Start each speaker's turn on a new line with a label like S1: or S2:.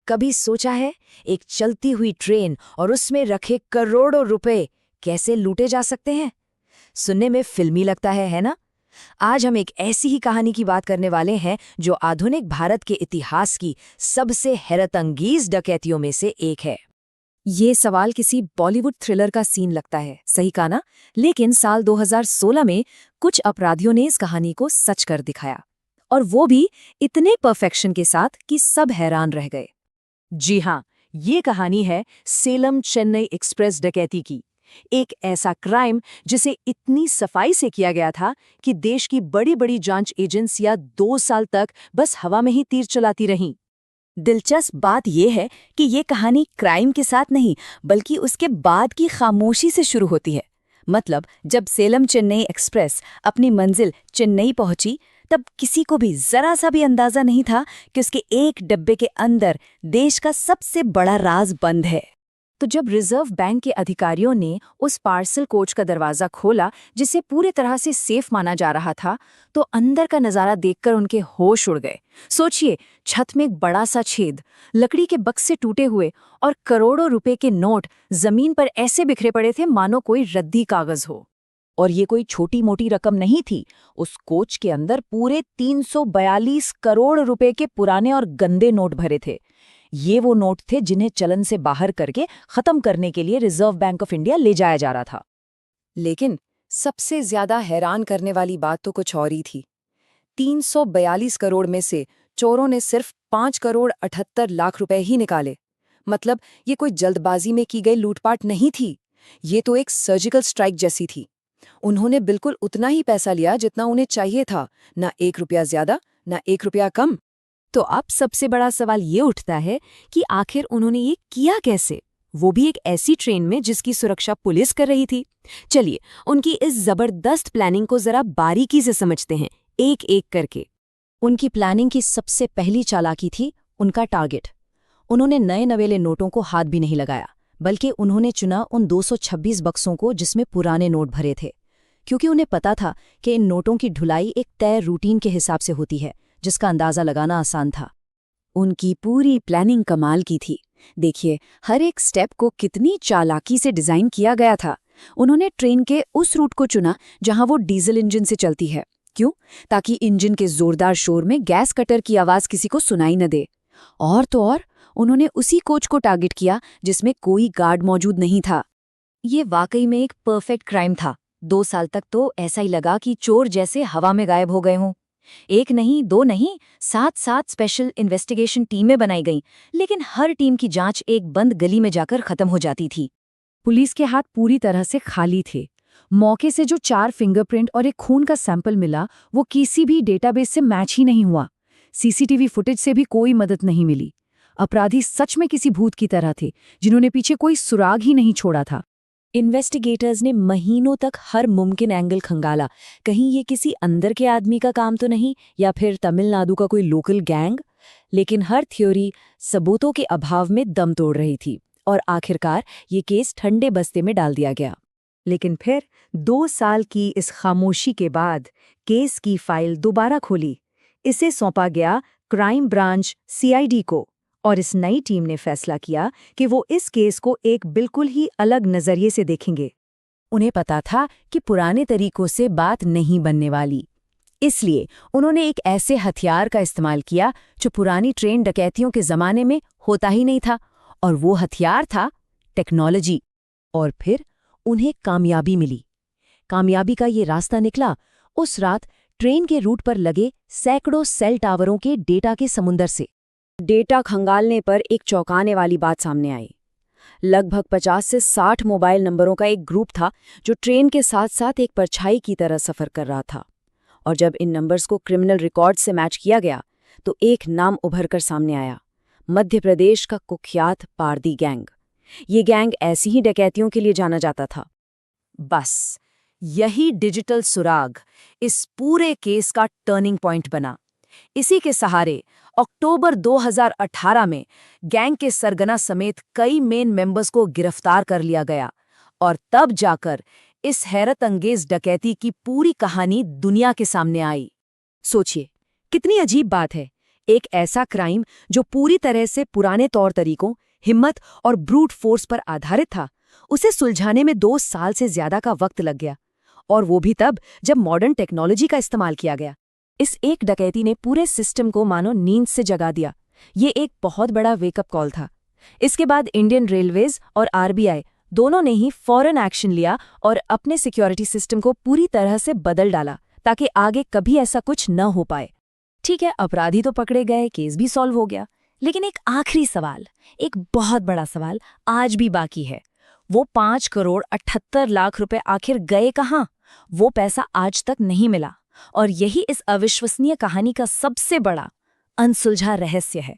S1: कभी सोचा है एक चलती हुई ट्रेन और उसमें रखे करोड़ों रुपए कैसे लूटे जा सकते हैं? सुनने में फिल्मी लगता है ना? आज हम एक ऐसी ही कहानी की बात करने वाले हैं जो आधुनिक भारत के इतिहास की सबसे हैरतअंगेज डकैतियों में से एक है। ये सवाल किसी बॉलीवुड थ्रिलर का सीन लगता है, सही कहा ना? लेकिन साल 2016 में कुछ अपराधियों ने इस कहानी को सच कर दिखाया, और वो भी इतने परफेक्शन के साथ कि सब हैरान रह गए। जी हाँ, ये कहानी है सेलम चेन्नई एक्सप्रेस डकैती की। एक ऐसा क्राइम जिसे इतनी सफाई से किया गया था कि देश की बड़ी बड़ी जांच एजेंसियां 2 साल तक बस हवा में ही तीर चलाती रहीं। दिलचस्प बात यह है कि ये कहानी क्राइम के साथ नहीं, बल्कि उसके बाद की खामोशी से शुरू होती है। मतलब जब सेलम चेन्नई एक्सप्रेस अपनी मंजिल चेन्नई पहुंची, तब किसी को भी जरा सा भी अंदाजा नहीं था कि उसके एक डब्बे के अंदर देश का सबसे बड़ा राज बंद है। तो जब रिजर्व बैंक के अधिकारियों ने उस पार्सल कोच का दरवाजा खोला, जिसे पूरी तरह से सेफ माना जा रहा था, तो अंदर का नजारा देखकर उनके होश उड़ गए। सोचिए, छत में एक बड़ा सा छेद, लकड़ी के बक्से टूटे हुए और करोड़ों रुपए के नोट जमीन पर ऐसे बिखरे पड़े थे मानो कोई रद्दी कागज हो। और ये कोई छोटी मोटी रकम नहीं थी। उस कोच के अंदर पूरे 342 करोड़ रुपए के पुराने और गंदे नोट भरे थे। ये वो नोट थे जिन्हें चलन से बाहर करके खत्म करने के लिए रिजर्व बैंक ऑफ इंडिया ले जाया जा रहा था। लेकिन सबसे ज्यादा हैरान करने वाली बात तो कुछ और ही थी। 342 करोड़ में से चोरों ने सिर्फ 5 करोड़ 78 लाख रुपए ही निकाले। मतलब ये कोई जल्दबाजी में की गई लूटपाट नहीं थी, ये तो एक सर्जिकल स्ट्राइक जैसी थी। उन्होंने बिल्कुल उतना ही पैसा लिया जितना उन्हें चाहिए था, ना 1 रुपया ज्यादा, ना 1 रुपया कम। तो अब सबसे बड़ा सवाल ये उठता है कि आखिर उन्होंने ये किया कैसे, वो भी एक ऐसी ट्रेन में जिसकी सुरक्षा पुलिस कर रही थी। चलिए, उनकी इस जबरदस्त प्लानिंग को जरा बारीकी से समझते हैं, एक एक करके। उनकी प्लानिंग की सबसे पहली चालाकी थी उनका टारगेट। उन्होंने नए नवेले नोटों को हाथ भी नहीं लगाया, बल्कि उन्होंने चुना उन 226 बक्सों को जिसमें पुराने नोट भरे थे, क्योंकि उन्हें पता था कि इन नोटों की ढुलाई एक तय रूटीन के हिसाब से होती है, जिसका अंदाजा लगाना आसान था। उनकी पूरी प्लानिंग कमाल की थी। देखिए, हर एक स्टेप को कितनी चालाकी से डिजाइन किया गया था। उन्होंने ट्रेन के उस रूट को चुना जहां वो डीजल इंजन से चलती है। क्यों? ताकि इंजन के जोरदार शोर में गैस कटर की आवाज किसी को सुनाई न दे। और तो और, उन्होंने उसी कोच को टारगेट किया जिसमें कोई गार्ड मौजूद नहीं था। ये वाकई में एक परफेक्ट क्राइम था। 2 साल तक तो ऐसा ही लगा कि चोर जैसे हवा में गायब हो गए हों। एक नहीं, दो नहीं, 7 स्पेशल इन्वेस्टिगेशन टीमें बनाई गईं, लेकिन हर टीम की जांच एक बंद गली में जाकर खत्म हो जाती थी। पुलिस के हाथ पूरी तरह से खाली थे। मौके से जो 4 फिंगरप्रिंट और एक खून का सैंपल मिला, वो किसी भी डेटाबेस से मैच ही नहीं हुआ। सीसीटीवी फुटेज से भी कोई मदद नहीं मिली। अपराधी सच में किसी भूत की तरह थे, जिन्होंने पीछे कोई सुराग ही नहीं छोड़ा था। इन्वेस्टिगेटर्स ने महीनों तक हर मुमकिन एंगल खंगाला, कहीं ये किसी अंदर के आदमी का काम तो नहीं, या फिर तमिलनाडु का कोई लोकल गैंग। लेकिन हर थ्योरी सबूतों के अभाव में दम तोड़ रही थी, और आखिरकार ये केस ठंडे बस्ते में डाल दिया गया। लेकिन फिर 2 साल की इस खामोशी के बाद केस की फाइल दोबारा खोली। इसे सौंपा गया क्राइम ब्रांच CID को, और इस नई टीम ने फैसला किया कि वो इस केस को एक बिल्कुल ही अलग नजरिए से देखेंगे। उन्हें पता था कि पुराने तरीकों से बात नहीं बनने वाली। इसलिए उन्होंने एक ऐसे हथियार का इस्तेमाल किया जो पुरानी ट्रेन डकैतियों के जमाने में होता ही नहीं था, और वो हथियार था टेक्नोलॉजी। और फिर उन्हें कामयाबी मिली। कामयाबी का ये रास्ता निकला उस रात ट्रेन के रूट पर लगे सैकड़ों सेल टावरों के डेटा के समुंदर से। डेटा खंगालने पर एक चौंकाने वाली बात सामने आई। लगभग 50 से 60 मोबाइल नंबरों का एक ग्रुप था जो ट्रेन के साथ साथ एक परछाई की तरह सफर कर रहा था। और जब इन नंबर्स को क्रिमिनल रिकॉर्ड से मैच किया गया, तो एक नाम उभर कर सामने आया, मध्य प्रदेश का कुख्यात पारदी गैंग। ये गैंग ऐसी ही डकैतियों के लिए जाना जाता था। बस यही डिजिटल सुराग इस पूरे केस का टर्निंग पॉइंट बना। इसी के सहारे अक्टूबर 2018 में गैंग के सरगना समेत कई मेन मेंबर्स को गिरफ्तार कर लिया गया, और तब जाकर इस हैरतअंगेज डकैती की पूरी कहानी दुनिया के सामने आई। सोचिए, कितनी अजीब बात है। एक ऐसा क्राइम जो पूरी तरह से पुराने तौर तरीकों, हिम्मत और ब्रूट फोर्स पर आधारित था, उसे सुलझाने में 2 साल से ज्यादा का वक्त लग गया। और वो भी तब जब मॉडर्न टेक्नोलॉजी का इस्तेमाल किया गया। इस एक डकैती ने पूरे सिस्टम को मानो नींद से जगा दिया। ये एक बहुत बड़ा वेकअप कॉल था। इसके बाद इंडियन रेलवेज और आरबीआई दोनों ने ही फौरन एक्शन लिया और अपने सिक्योरिटी सिस्टम को पूरी तरह से बदल डाला ताकि आगे कभी ऐसा कुछ न हो पाए। ठीक है, अपराधी तो पकड़े गए, केस भी सॉल्व हो गया, लेकिन एक आखिरी सवाल, एक बहुत बड़ा सवाल आज भी बाकी है। वो 5 करोड़ 78 लाख रुपए आखिर गए कहाँ? वो पैसा आज तक नहीं मिला, और यही इस अविश्वसनीय कहानी का सबसे बड़ा अनसुलझा रहस्य है।